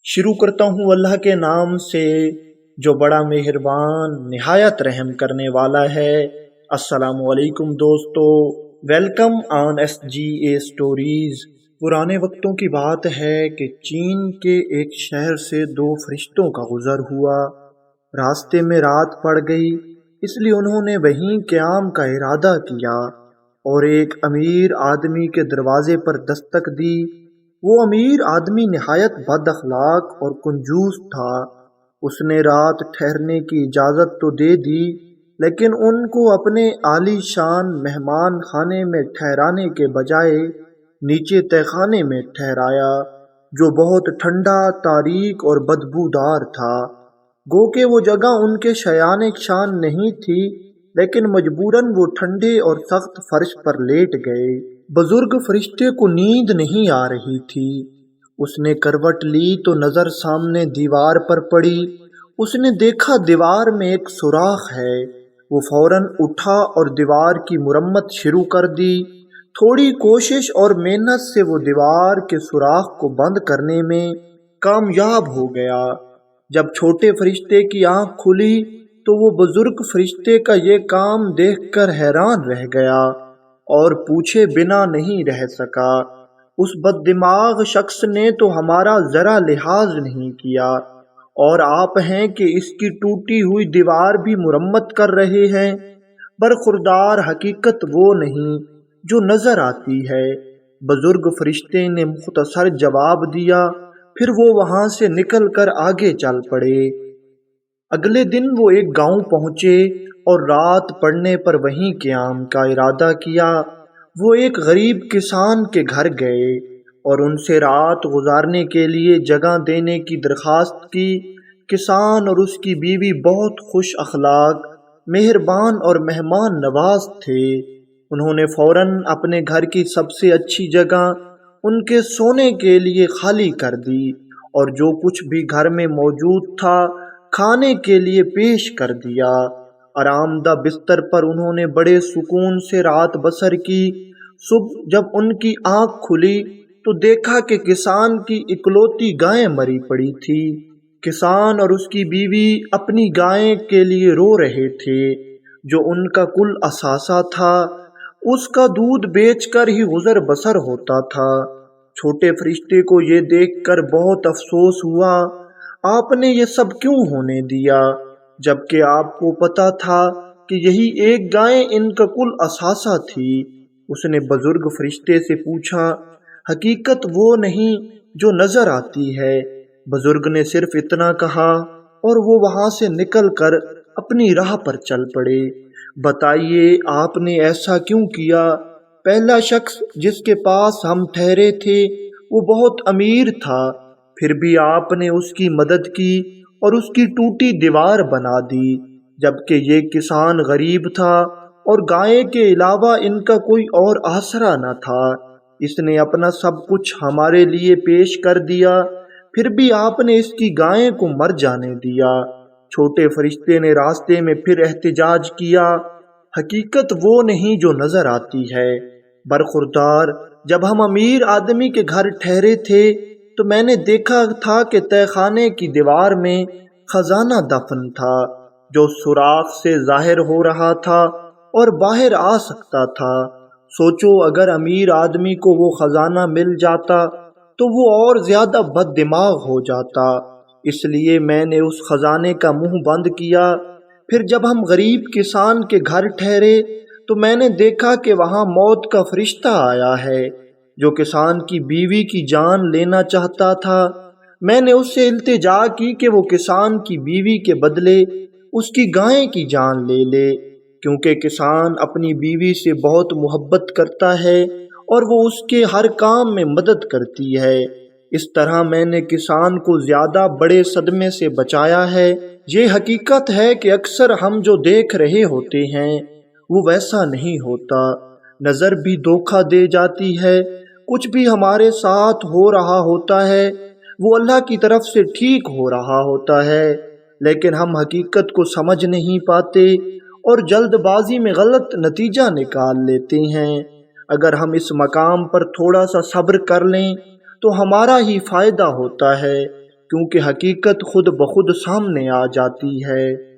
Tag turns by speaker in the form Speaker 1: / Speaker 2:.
Speaker 1: شروع کرتا ہوں اللہ کے نام سے جو بڑا مہربان نہایت رحم کرنے والا ہے۔ السلام علیکم دوستو، welcome on S G A stories. پرانے وقتوں کی بات ہے کہ چین کے ایک شہر سے دو فرشتوں کا گزر ہوا۔ راستے میں رات پڑ گئی، اس لیے انہوں نے وہیں قیام کا ارادہ کیا اور ایک امیر آدمی کے دروازے پر دستک دی۔ وہ امیر آدمی نہایت بد اخلاق اور کنجوس تھا۔ اس نے رات ٹھہرنے کی اجازت تو دے دی، لیکن ان کو اپنے عالی شان مہمان خانے میں ٹھہرانے کے بجائے نیچے تہہ خانے میں ٹھہرایا، جو بہت ٹھنڈا، تاریک اور بدبودار تھا۔ گو کہ وہ جگہ ان کے شایان شان نہیں تھی، لیکن مجبوراً وہ ٹھنڈے اور سخت فرش پر لیٹ گئے۔ بزرگ فرشتے کو نیند نہیں آ رہی تھی۔ اس نے کروٹ لی تو نظر سامنے دیوار پر پڑی۔ اس نے دیکھا دیوار میں ایک سوراخ ہے۔ وہ فوراً اٹھا اور دیوار کی مرمت شروع کر دی۔ تھوڑی کوشش اور محنت سے وہ دیوار کے سوراخ کو بند کرنے میں کامیاب ہو گیا۔ جب چھوٹے فرشتے کی آنکھ کھلی تو وہ بزرگ فرشتے کا یہ کام دیکھ کر حیران رہ گیا اور پوچھے بنا نہیں رہ سکا، اس بد دماغ شخص نے تو ہمارا ذرا لحاظ نہیں کیا، اور آپ ہیں کہ اس کی ٹوٹی ہوئی دیوار بھی مرمت کر رہے ہیں۔ برخوردار، حقیقت وہ نہیں جو نظر آتی ہے۔ بزرگ فرشتے نے مختصر جواب دیا، پھر وہ وہاں سے نکل کر آگے چل پڑے۔ اگلے دن وہ ایک گاؤں پہنچے اور رات پڑنے پر وہیں قیام کا ارادہ کیا۔ وہ ایک غریب کسان کے گھر گئے اور ان سے رات گزارنے کے لیے جگہ دینے کی درخواست کی۔ کسان اور اس کی بیوی بہت خوش اخلاق، مہربان اور مہمان نواز تھے۔ انہوں نے فوراً اپنے گھر کی سب سے اچھی جگہ ان کے سونے کے لیے خالی کر دی اور جو کچھ بھی گھر میں موجود تھا کھانے کے لیے پیش کر دیا۔ آرام دہ بستر پر انہوں نے بڑے سکون سے رات بسر کی۔ صبح جب ان کی آنکھ کھلی تو دیکھا کہ کسان کی اکلوتی گائے مری پڑی تھی۔ کسان اور اس کی بیوی اپنی گائے کے لیے رو رہے تھے، جو ان کا کل اثاثہ تھا۔ اس کا دودھ بیچ کر ہی گزر بسر ہوتا تھا۔ چھوٹے فرشتے کو یہ دیکھ کر بہت افسوس ہوا۔ آپ نے یہ سب کیوں ہونے دیا، جبکہ آپ کو پتا تھا کہ یہی ایک گائے ان کا کل اثاثہ تھی؟ اس نے بزرگ فرشتے سے پوچھا، حقیقت وہ نہیں جو نظر آتی ہے۔ بزرگ نے صرف اتنا کہا اور وہ وہاں سے نکل کر اپنی راہ پر چل پڑے۔ بتائیے آپ نے ایسا کیوں کیا؟ پہلا شخص جس کے پاس ہم ٹھہرے تھے وہ بہت امیر تھا، پھر بھی آپ نے اس کی مدد کی اور اس کی ٹوٹی دیوار بنا دی، جبکہ یہ کسان غریب تھا اور گائے کے علاوہ ان کا کوئی اور آسرا نہ تھا۔ اس نے اپنا سب کچھ ہمارے لیے پیش کر دیا، پھر بھی آپ نے اس کی گائے کو مر جانے دیا۔ چھوٹے فرشتے نے راستے میں پھر احتجاج کیا، حقیقت وہ نہیں جو نظر آتی ہے۔ برخوردار، جب ہم امیر آدمی کے گھر ٹھہرے تھے تو میں نے دیکھا تھا کہ تہہ خانے کی دیوار میں خزانہ دفن تھا، جو سوراخ سے ظاہر ہو رہا تھا اور باہر آ سکتا تھا۔ سوچو اگر امیر آدمی کو وہ خزانہ مل جاتا تو وہ اور زیادہ بد دماغ ہو جاتا، اس لیے میں نے اس خزانے کا منہ بند کیا۔ پھر جب ہم غریب کسان کے گھر ٹھہرے تو میں نے دیکھا کہ وہاں موت کا فرشتہ آیا ہے، جو کسان کی بیوی کی جان لینا چاہتا تھا۔ میں نے اس سے التجا کی کہ وہ کسان کی بیوی کے بدلے اس کی گائے کی جان لے لے، کیونکہ کسان اپنی بیوی سے بہت محبت کرتا ہے اور وہ اس کے ہر کام میں مدد کرتی ہے۔ اس طرح میں نے کسان کو زیادہ بڑے صدمے سے بچایا ہے۔ یہ حقیقت ہے کہ اکثر ہم جو دیکھ رہے ہوتے ہیں وہ ویسا نہیں ہوتا۔ نظر بھی دھوکہ دے جاتی ہے۔ کچھ بھی ہمارے ساتھ ہو رہا ہوتا ہے وہ اللہ کی طرف سے ٹھیک ہو رہا ہوتا ہے، لیکن ہم حقیقت کو سمجھ نہیں پاتے اور جلد بازی میں غلط نتیجہ نکال لیتے ہیں۔ اگر ہم اس مقام پر تھوڑا سا صبر کر لیں تو ہمارا ہی فائدہ ہوتا ہے۔ کیونکہ حقیقت خود بخود سامنے آ جاتی ہے۔